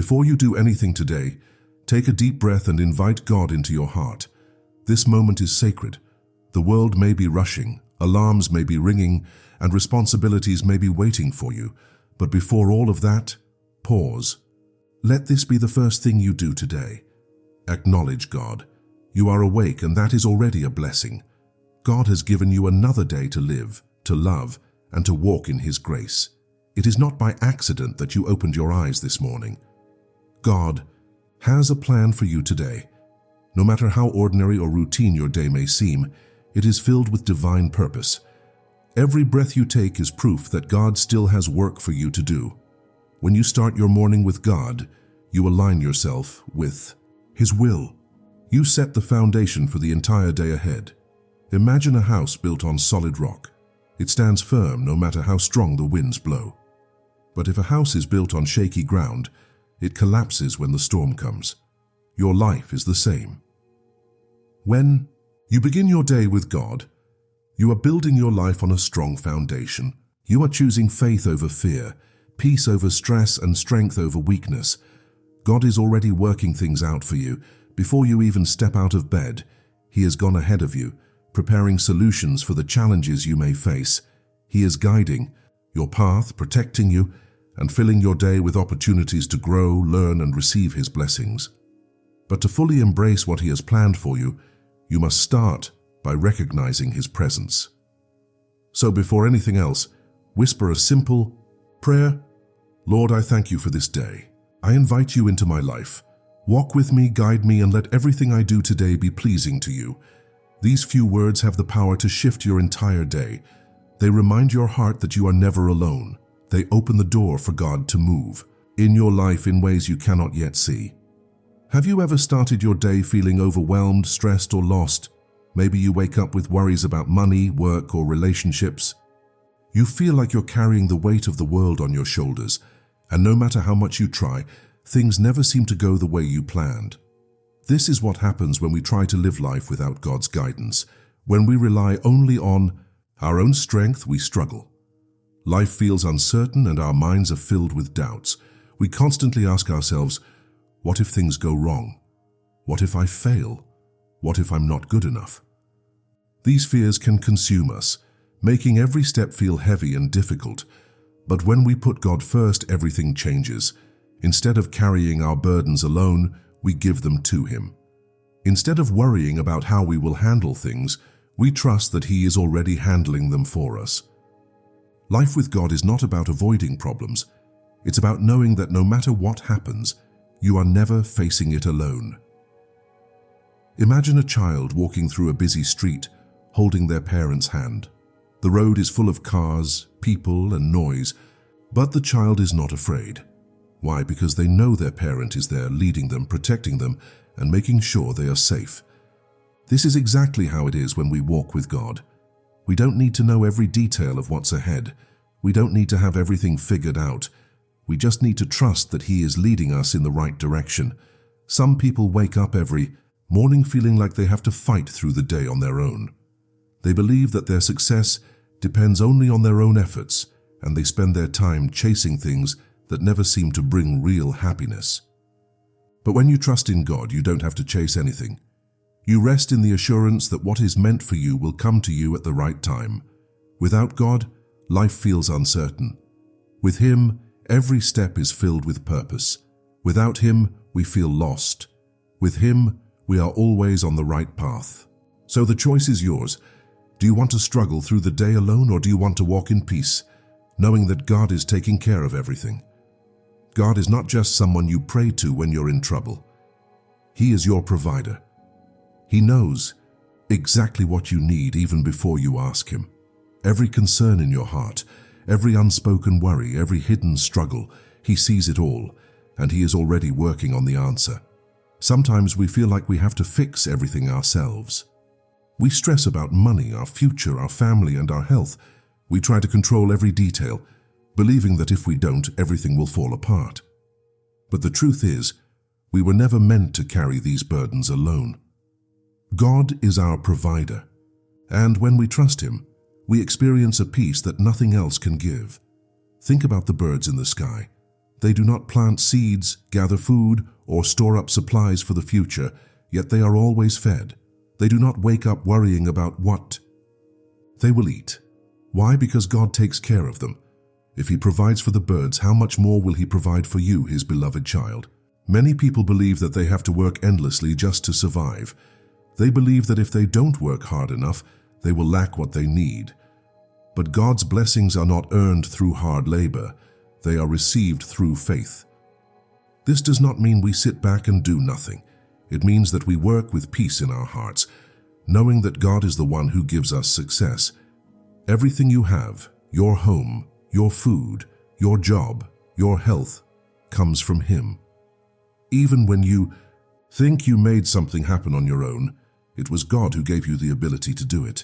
Before you do anything today, take a deep breath and invite God into your heart. This moment is sacred. The world may be rushing, alarms may be ringing, and responsibilities may be waiting for you. But before all of that, pause. Let this be the first thing you do today. Acknowledge God. You are awake, and that is already a blessing. God has given you another day to live, to love, and to walk in His grace. It is not by accident that you opened your eyes this morning. God has a plan for you today. No matter how ordinary or routine your day may seem, it is filled with divine purpose. Every breath you take is proof that God still has work for you to do. When you start your morning with God, you align yourself with His will. You set the foundation for the entire day ahead. Imagine a house built on solid rock. It stands firm no matter how strong the winds blow. But if a house is built on shaky ground, it collapses when the storm comes. Your life is the same. When you begin your day with God, you are building your life on a strong foundation. You are choosing faith over fear, peace over stress, and strength over weakness. God is already working things out for you. Before you even step out of bed, He has gone ahead of you, preparing solutions for the challenges you may face. He is guiding your path, protecting you, and filling your day with opportunities to grow, learn, and receive His blessings. But to fully embrace what He has planned for you, you must start by recognizing His presence. So before anything else, whisper a simple prayer. Lord, I thank You for this day. I invite You into my life. Walk with me, guide me, and let everything I do today be pleasing to You. These few words have the power to shift your entire day. They remind your heart that you are never alone. They open the door for God to move in your life in ways you cannot yet see. Have you ever started your day feeling overwhelmed, stressed, or lost? Maybe you wake up with worries about money, work, or relationships. You feel like you're carrying the weight of the world on your shoulders, and no matter how much you try, things never seem to go the way you planned. This is what happens when we try to live life without God's guidance. When we rely only on our own strength, we struggle. Life feels uncertain and our minds are filled with doubts. We constantly ask ourselves, what if things go wrong? What if I fail? What if I'm not good enough? These fears can consume us, making every step feel heavy and difficult. But when we put God first, everything changes. Instead of carrying our burdens alone, we give them to Him. Instead of worrying about how we will handle things, we trust that He is already handling them for us. Life with God is not about avoiding problems. It's about knowing that no matter what happens, you are never facing it alone. Imagine a child walking through a busy street, holding their parent's hand. The road is full of cars, people, and noise, but the child is not afraid. Why? Because they know their parent is there, leading them, protecting them, and making sure they are safe. This is exactly how it is when we walk with God. We don't need to know every detail of what's ahead. We don't need to have everything figured out. We just need to trust that He is leading us in the right direction. Some people wake up every morning feeling like they have to fight through the day on their own. They believe that their success depends only on their own efforts, and they spend their time chasing things that never seem to bring real happiness. But when you trust in God, you don't have to chase anything. You rest in the assurance that what is meant for you will come to you at the right time. Without God, life feels uncertain. With Him, every step is filled with purpose. Without Him, we feel lost. With Him, we are always on the right path. So the choice is yours. Do you want to struggle through the day alone, or do you want to walk in peace, knowing that God is taking care of everything? God is not just someone you pray to when you're in trouble. He is your provider. He knows exactly what you need even before you ask Him. Every concern in your heart, every unspoken worry, every hidden struggle, He sees it all, and He is already working on the answer. Sometimes we feel like we have to fix everything ourselves. We stress about money, our future, our family, and our health. We try to control every detail, believing that if we don't, everything will fall apart. But the truth is, we were never meant to carry these burdens alone. God is our provider, and when we trust Him, we experience a peace that nothing else can give. Think about the birds in the sky. They do not plant seeds, gather food, or store up supplies for the future, yet they are always fed. They do not wake up worrying about what they will eat. Why? Because God takes care of them. If He provides for the birds, how much more will He provide for you, His beloved child? Many people believe that they have to work endlessly just to survive. They believe that if they don't work hard enough, they will lack what they need. But God's blessings are not earned through hard labor. They are received through faith. This does not mean we sit back and do nothing. It means that we work with peace in our hearts, knowing that God is the one who gives us success. Everything you have, your home, your food, your job, your health, comes from Him. Even when you think you made something happen on your own, it was God who gave you the ability to do it.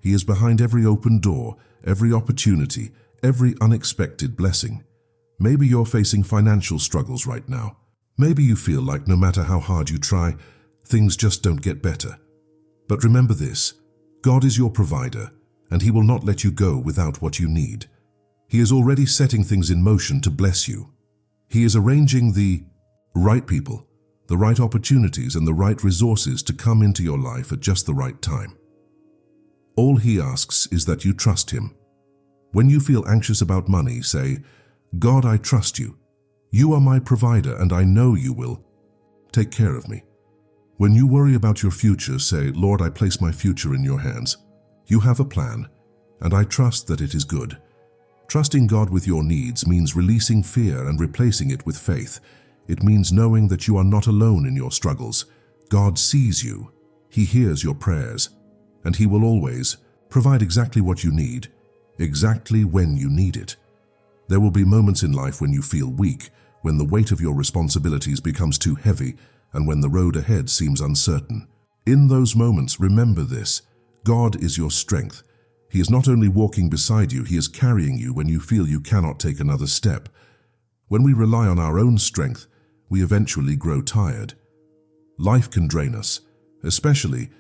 He is behind every open door, every opportunity, every unexpected blessing. Maybe you're facing financial struggles right now. Maybe you feel like no matter how hard you try, things just don't get better. But remember this, God is your provider, and He will not let you go without what you need. He is already setting things in motion to bless you. He is arranging the right people, the right opportunities, and the right resources to come into your life at just the right time. All He asks is that you trust Him. When you feel anxious about money, say, God, I trust you. You are my provider, and I know you will take care of me. When you worry about your future, say, Lord, I place my future in your hands. You have a plan, and I trust that it is good. Trusting God with your needs means releasing fear and replacing it with faith. It means knowing that you are not alone in your struggles. God sees you. He hears your prayers, and He will always provide exactly what you need, exactly when you need it. There will be moments in life when you feel weak, when the weight of your responsibilities becomes too heavy, and when the road ahead seems uncertain. In those moments, remember this: God is your strength. He is not only walking beside you, He is carrying you when you feel you cannot take another step. When we rely on our own strength, we eventually grow tired. Life can drain us, especially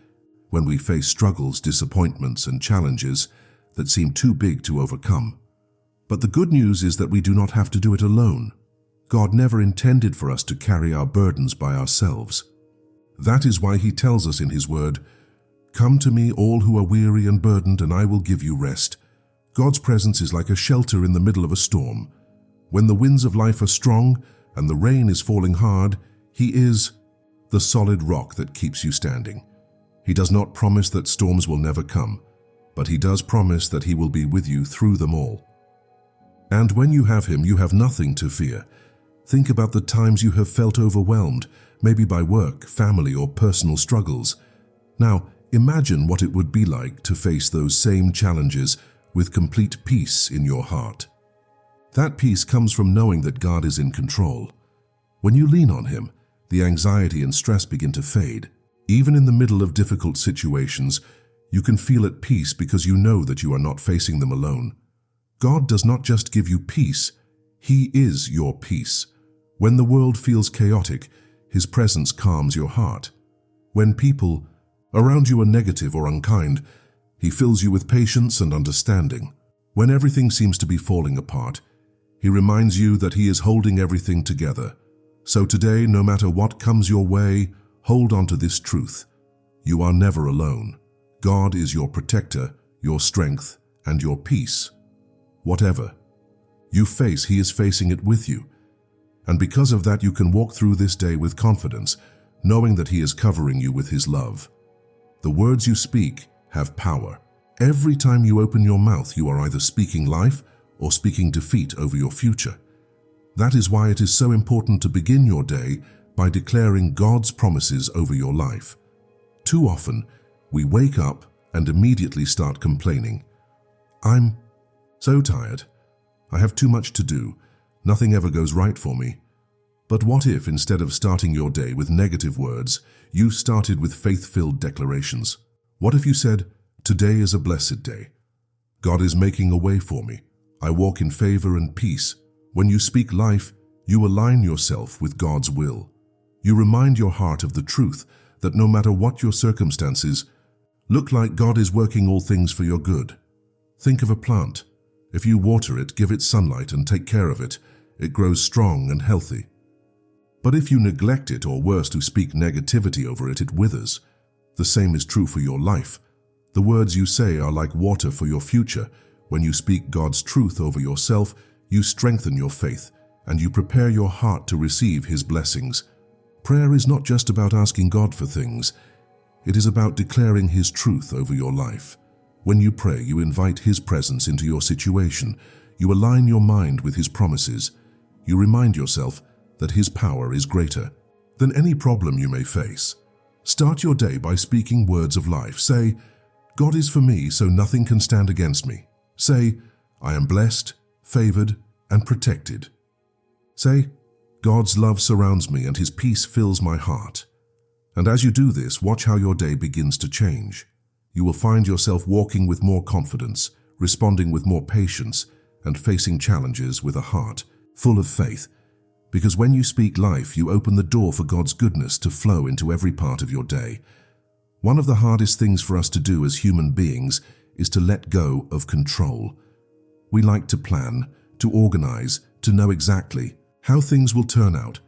when we face struggles, disappointments, and challenges that seem too big to overcome. But the good news is that we do not have to do it alone. God never intended for us to carry our burdens by ourselves. That is why He tells us in His Word, "Come to me, all who are weary and burdened, and I will give you rest." God's presence is like a shelter in the middle of a storm. When the winds of life are strong and the rain is falling hard, He is the solid rock that keeps you standing. He does not promise that storms will never come, but He does promise that He will be with you through them all. And when you have Him, you have nothing to fear. Think about the times you have felt overwhelmed, maybe by work, family, or personal struggles. Now, imagine what it would be like to face those same challenges with complete peace in your heart. That peace comes from knowing that God is in control. When you lean on Him, the anxiety and stress begin to fade. Even in the middle of difficult situations, you can feel at peace because you know that you are not facing them alone. God does not just give you peace, He is your peace. When the world feels chaotic, His presence calms your heart. When people around you are negative or unkind, He fills you with patience and understanding. When everything seems to be falling apart, He reminds you that He is holding everything together. So today, no matter what comes your way, hold on to this truth: you are never alone. God is your protector, your strength, and your peace. Whatever you face, He is facing it with you. And because of that, you can walk through this day with confidence, knowing that He is covering you with His love. The words you speak have power. Every time you open your mouth, you are either speaking life or speaking defeat over your future. That is why it is so important to begin your day by declaring God's promises over your life. Too often, we wake up and immediately start complaining. I'm so tired. I have too much to do. Nothing ever goes right for me. But what if, instead of starting your day with negative words, you started with faith-filled declarations? What if you said, "Today is a blessed day. God is making a way for me. I walk in favor and peace." When you speak life, you align yourself with God's will. You remind your heart of the truth that no matter what your circumstances look like, God is working all things for your good. Think of a plant. If you water it, give it sunlight, and take care of it, it grows strong and healthy. But if you neglect it, or worse, to speak negativity over it, it withers. The same is true for your life. The words you say are like water for your future. When you speak God's truth over yourself, you strengthen your faith, and you prepare your heart to receive His blessings. Prayer is not just about asking God for things. It is about declaring His truth over your life. When you pray, you invite His presence into your situation. You align your mind with His promises. You remind yourself that His power is greater than any problem you may face. Start your day by speaking words of life. Say, God is for me, so nothing can stand against me. Say, I am blessed, favored, and protected. Say, God's love surrounds me and His peace fills my heart. And as you do this, watch how your day begins to change. You will find yourself walking with more confidence, responding with more patience, and facing challenges with a heart full of faith. Because when you speak life, you open the door for God's goodness to flow into every part of your day. One of the hardest things for us to do as human beings is to let go of control. We like to plan, to organize, to know exactly how things will turn out.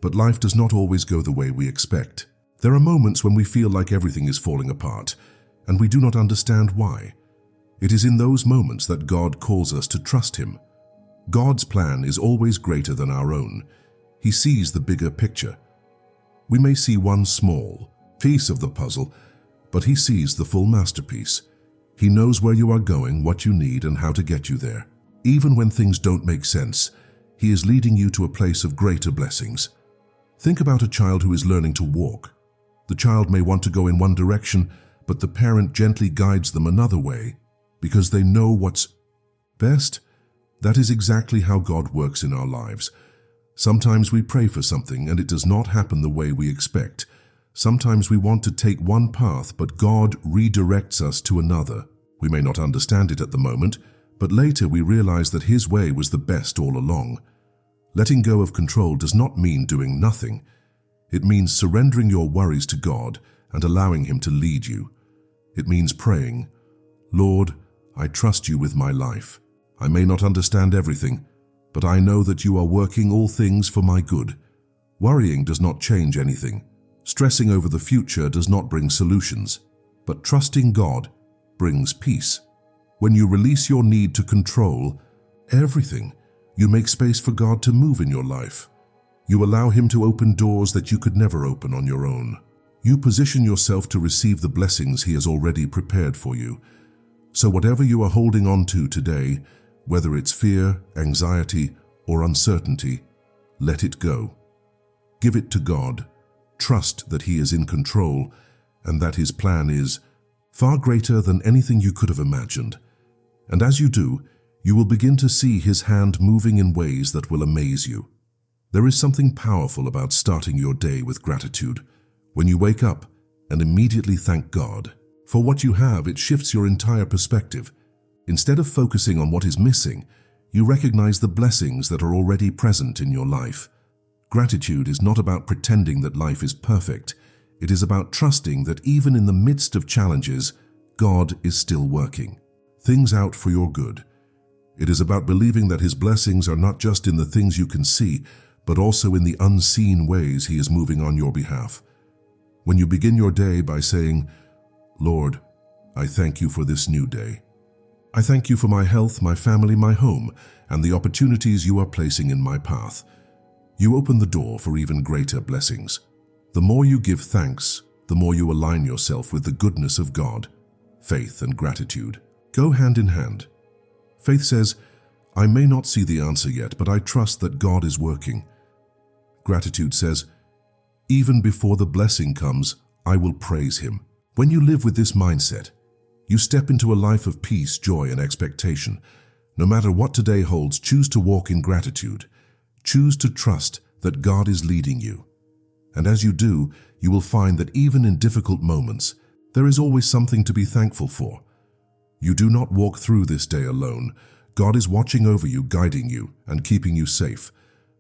But life does not always go the way we expect. There are moments when we feel like everything is falling apart, and we do not understand why. It is in those moments that God calls us to trust Him. God's plan is always greater than our own. He sees the bigger picture. We may see one small piece of the puzzle, but He sees the full masterpiece. He knows where you are going, what you need, and how to get you there. Even when things don't make sense, He is leading you to a place of greater blessings. Think about a child who is learning to walk. The child may want to go in one direction, but the parent gently guides them another way because they know what's best. That is exactly how God works in our lives. Sometimes we pray for something and it does not happen the way we expect. Sometimes we want to take one path, but God redirects us to another. We may not understand it at the moment, but later we realize that His way was the best all along. Letting go of control does not mean doing nothing. It means surrendering your worries to God and allowing Him to lead you. It means praying, Lord, I trust You with my life. I may not understand everything, but I know that You are working all things for my good. Worrying does not change anything. Stressing over the future does not bring solutions, but trusting God brings peace. When you release your need to control everything, you make space for God to move in your life. You allow Him to open doors that you could never open on your own. You position yourself to receive the blessings He has already prepared for you. So whatever you are holding on to today, whether it's fear, anxiety, or uncertainty, let it go. Give it to God. Trust that He is in control and that His plan is far greater than anything you could have imagined. And as you do, you will begin to see His hand moving in ways that will amaze you. There is something powerful about starting your day with gratitude. When you wake up and immediately thank God for what you have, it shifts your entire perspective. Instead of focusing on what is missing, you recognize the blessings that are already present in your life. Gratitude is not about pretending that life is perfect. It is about trusting that even in the midst of challenges, God is still working things out for your good. It is about believing that His blessings are not just in the things you can see, but also in the unseen ways He is moving on your behalf. When you begin your day by saying, Lord, I thank You for this new day. I thank You for my health, my family, my home, and the opportunities You are placing in my path. You open the door for even greater blessings. The more you give thanks, the more you align yourself with the goodness of God. Faith and gratitude go hand in hand. Faith says, I may not see the answer yet, but I trust that God is working. Gratitude says, even before the blessing comes, I will praise Him. When you live with this mindset, you step into a life of peace, joy, and expectation. No matter what today holds, choose to walk in gratitude. Choose to trust that God is leading you. And as you do, you will find that even in difficult moments, there is always something to be thankful for. You do not walk through this day alone. God is watching over you, guiding you, and keeping you safe.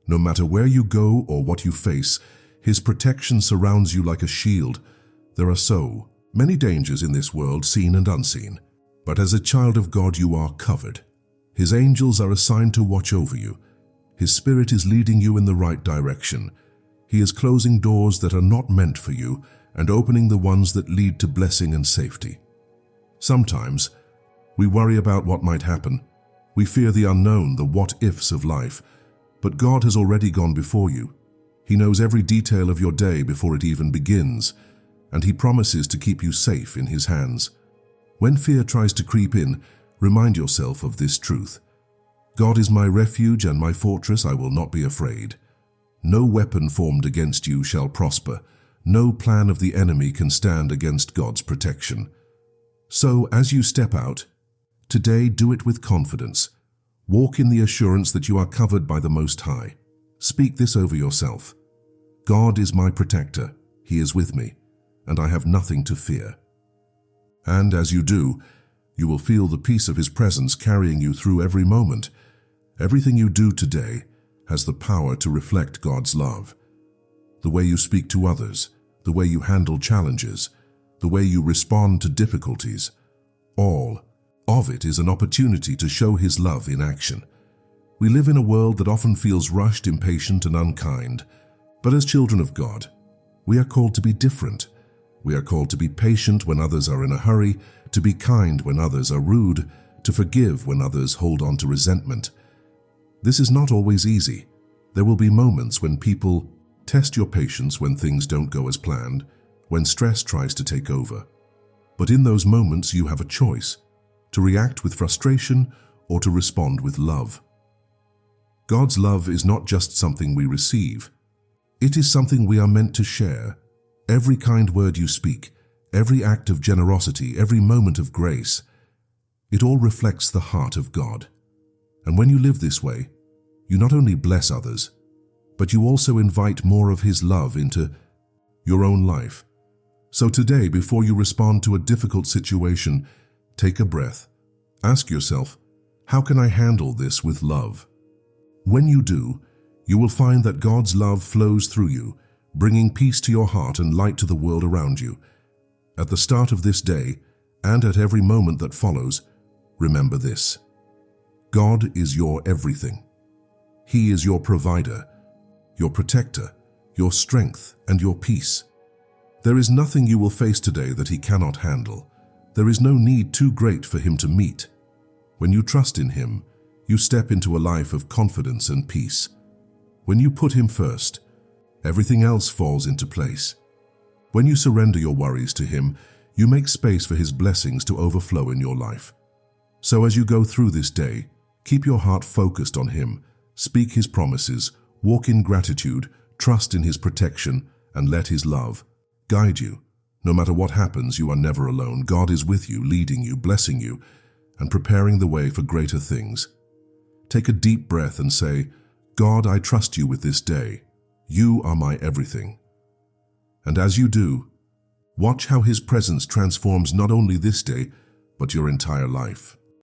No matter where you go or what you face, His protection surrounds you like a shield. There are so many dangers in this world, seen and unseen. But as a child of God, you are covered. His angels are assigned to watch over you. His Spirit is leading you in the right direction. He is closing doors that are not meant for you and opening the ones that lead to blessing and safety. Sometimes, we worry about what might happen. We fear the unknown, the what-ifs of life. But God has already gone before you. He knows every detail of your day before it even begins, and He promises to keep you safe in His hands. When fear tries to creep in, remind yourself of this truth. God is my refuge and my fortress, I will not be afraid. No weapon formed against you shall prosper. No plan of the enemy can stand against God's protection. So, as you step out, today do it with confidence. Walk in the assurance that you are covered by the Most High. Speak this over yourself. God is my protector, He is with me, and I have nothing to fear. And as you do, you will feel the peace of His presence carrying you through every moment. Everything you do today has the power to reflect God's love. The way you speak to others, the way you handle challenges, the way you respond to difficulties, all of it is an opportunity to show His love in action. We live in a world that often feels rushed, impatient, and unkind. But as children of God, we are called to be different. We are called to be patient when others are in a hurry, to be kind when others are rude, to forgive when others hold on to resentment. This is not always easy. There will be moments when people test your patience, when things don't go as planned, when stress tries to take over. But in those moments you have a choice, to react with frustration or to respond with love. God's love is not just something we receive. It is something we are meant to share. Every kind word you speak, every act of generosity, every moment of grace, it all reflects the heart of God. And when you live this way, you not only bless others, but you also invite more of His love into your own life. So today, before you respond to a difficult situation, take a breath. Ask yourself, how can I handle this with love? When you do, you will find that God's love flows through you, bringing peace to your heart and light to the world around you. At the start of this day, and at every moment that follows, remember this: God is your everything. He is your provider, your protector, your strength, and your peace. There is nothing you will face today that He cannot handle. There is no need too great for Him to meet. When you trust in Him, you step into a life of confidence and peace. When you put Him first, everything else falls into place. When you surrender your worries to Him, you make space for His blessings to overflow in your life. So as you go through this day, keep your heart focused on Him, speak His promises, walk in gratitude, trust in His protection, and let His love guide you. No matter what happens, you are never alone. God is with you, leading you, blessing you, and preparing the way for greater things. Take a deep breath and say, God, I trust you with this day. You are my everything. And as you do, watch how His presence transforms not only this day, but your entire life.